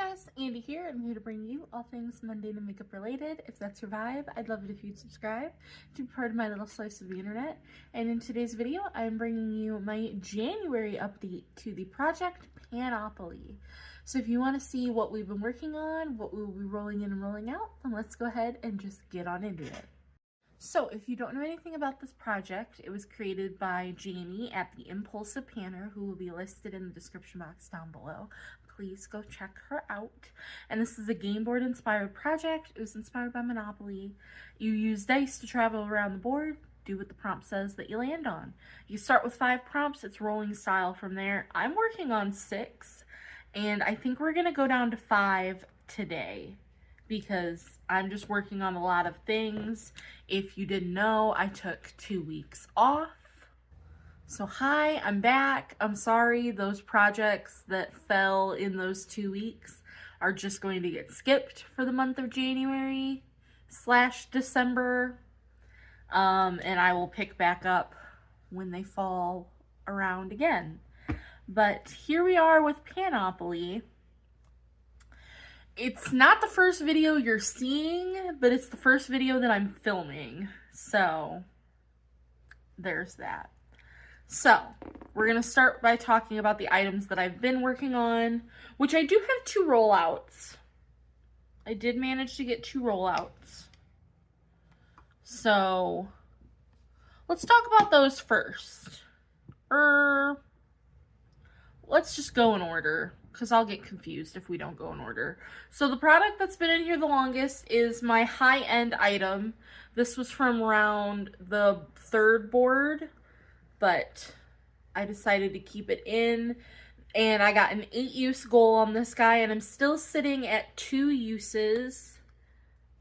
guys, Andy here. I'm here to bring you all things mundane and makeup related. If that's your vibe, I'd love it if you'd subscribe to be part of my little slice of the internet. And in today's video, I'm bringing you my January update to the project Panopoly. So if you want to see what we've been working on, what we'll be rolling in and rolling out, then let's go ahead and just get on into it. So if you don't know anything about this project, it was created by Jami at the Impulsive Panner, who will be listed in the description box down below. Please go check her out. And this is a game board inspired project. It was inspired by Monopoly. You use dice to travel around the board, do what the prompt says that you land on. You start with 5 prompts, it's rolling style from there. I'm working on 6, and I think we're gonna go down to 5 today, because I'm just working on a lot of things. If you didn't know, I took 2 weeks off. So hi, I'm back. I'm sorry, those projects that fell in those 2 weeks are just going to get skipped for the month of January/December. And I will pick back up when they fall around again. But here we are with Panopoly. It's not the first video you're seeing, but it's the first video that I'm filming. So there's that. So we're going to start by talking about the items that I've been working on, which I do have 2 rollouts. I did manage to get 2 rollouts. So let's talk about those first. Let's just go in order, because I'll get confused if we don't go in order. So the product that's been in here the longest is my high-end item. This was from around the 3rd board, but I decided to keep it in, and I got an 8-use goal on this guy, and I'm still sitting at 2 uses.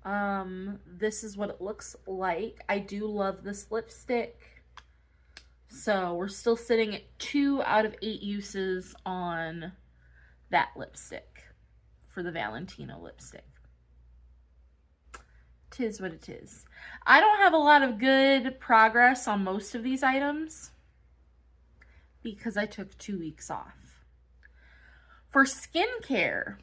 This is what it looks like. I do love this lipstick. So we're still sitting at 2 out of 8 uses on that lipstick for the Valentino lipstick. Tis what it is. I don't have a lot of good progress on most of these items because I took 2 weeks off. For skincare,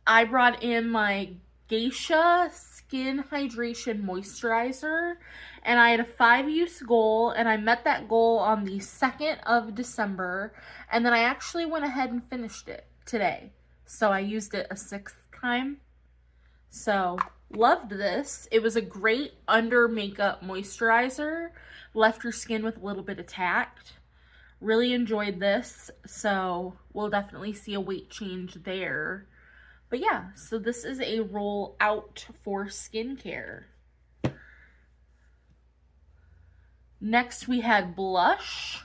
I brought in my Geisha Skin Hydration Moisturizer, and I had a 5-use goal, and I met that goal on the 2nd of December, and then I actually went ahead and finished it today. So I used it a 6th time. So loved this. It was a great under makeup moisturizer. Left your skin with a little bit of tact. Really enjoyed this. So we'll definitely see a weight change there. But yeah, so this is a roll out for skincare. Next we had blush.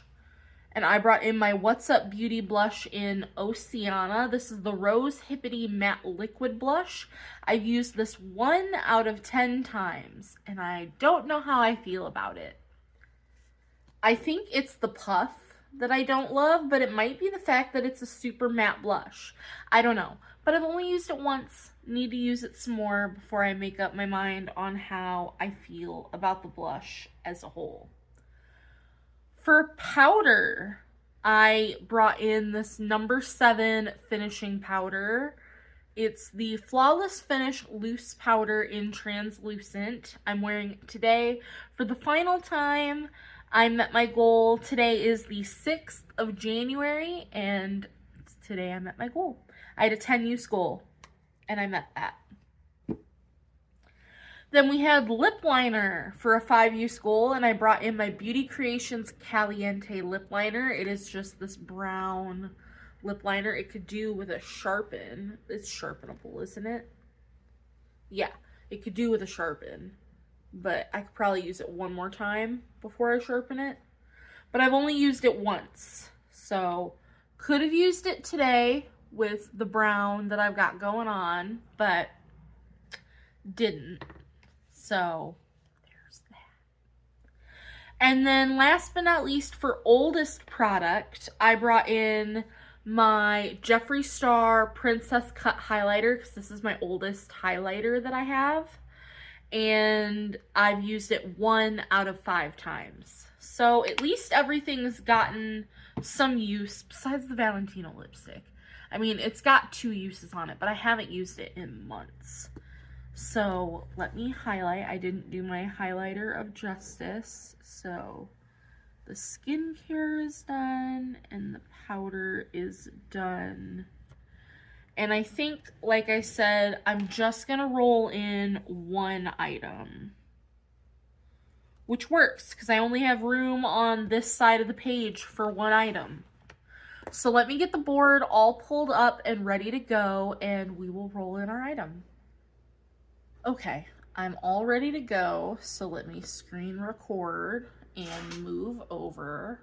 And I brought in my What's Up Beauty blush in Oceana. This is the Rose Hippity Matte Liquid Blush. I've used this 1 out of 10 times, and I don't know how I feel about it. I think it's the puff that I don't love, but it might be the fact that it's a super matte blush. I don't know. But I've only used it once. Need to use it some more before I make up my mind on how I feel about the blush as a whole. For powder, I brought in this number 7 finishing powder. It's the Flawless Finish Loose Powder in Translucent. I'm wearing it today for the final time. I met my goal. Today is the 6th of January, and today I met my goal. I had a 10-use goal, and I met that. Then we had lip liner for a 5-use goal, and I brought in my Beauty Creations Caliente lip liner. It is just this brown lip liner. It could do with a sharpen. It's sharpenable, isn't it? Yeah, it could do with a sharpen, but I could probably use it one more time before I sharpen it. But I've only used it once, so could have used it today with the brown that I've got going on, but didn't. So there's that. And then last but not least, for oldest product, I brought in my Jeffree Star Princess Cut highlighter, because this is my oldest highlighter that I have. And I've used it 1 out of 5 times. So at least everything's gotten some use besides the Valentino lipstick. I mean, it's got 2 uses on it, but I haven't used it in months. So let me highlight. I didn't do my highlighter of justice. So the skincare is done and the powder is done. And I think, like I said, I'm just gonna roll in 1 item, which works because I only have room on this side of the page for 1 item. So let me get the board all pulled up and ready to go, and we will roll in our item. Okay, I'm all ready to go, so let me screen record and move over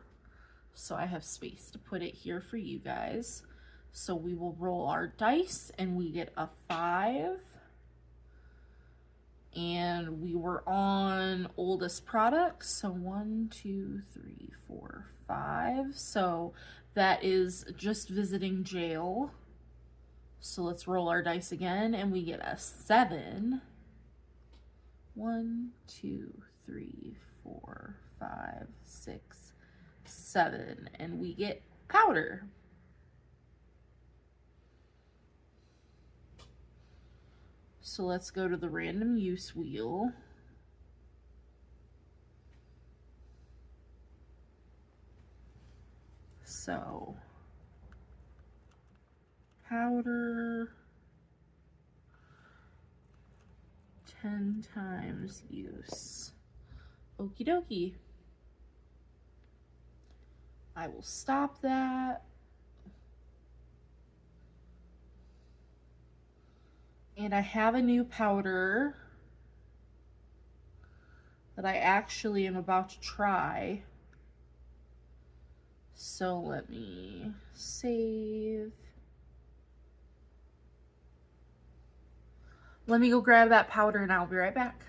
so I have space to put it here for you guys. So we will roll our dice, and we get a 5. And we were on oldest products, so 1, 2, 3, 4, 5. So that is just visiting jail. So let's roll our dice again, and we get a 7. 1, 2, 3, 4, 5, 6, 7. And we get powder. So let's go to the random use wheel. So, powder, 10 times use. Okie dokie. I will stop that. And I have a new powder that I actually am about to try. So let me save. Let me go grab that powder and I'll be right back.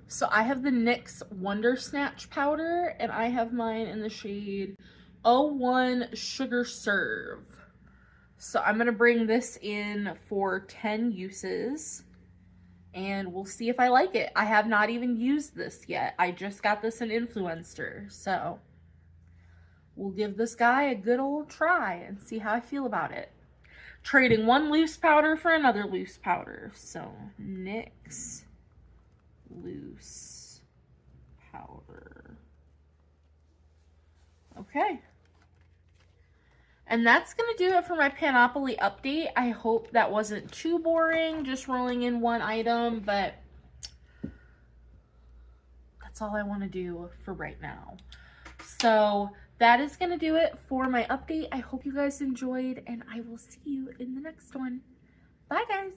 So I have the NYX Wonder Snatch powder, and I have mine in the shade 01 Sugar Serve. So I'm going to bring this in for 10 uses, and we'll see if I like it. I have not even used this yet. I just got this in Influencer, so we'll give this guy a good old try and see how I feel about it. Trading 1 loose powder for another loose powder. So NYX loose powder. Okay. And that's going to do it for my Panopoly update. I hope that wasn't too boring, just rolling in 1 item, but that's all I want to do for right now. So that is going to do it for my update. I hope you guys enjoyed, and I will see you in the next one. Bye, guys.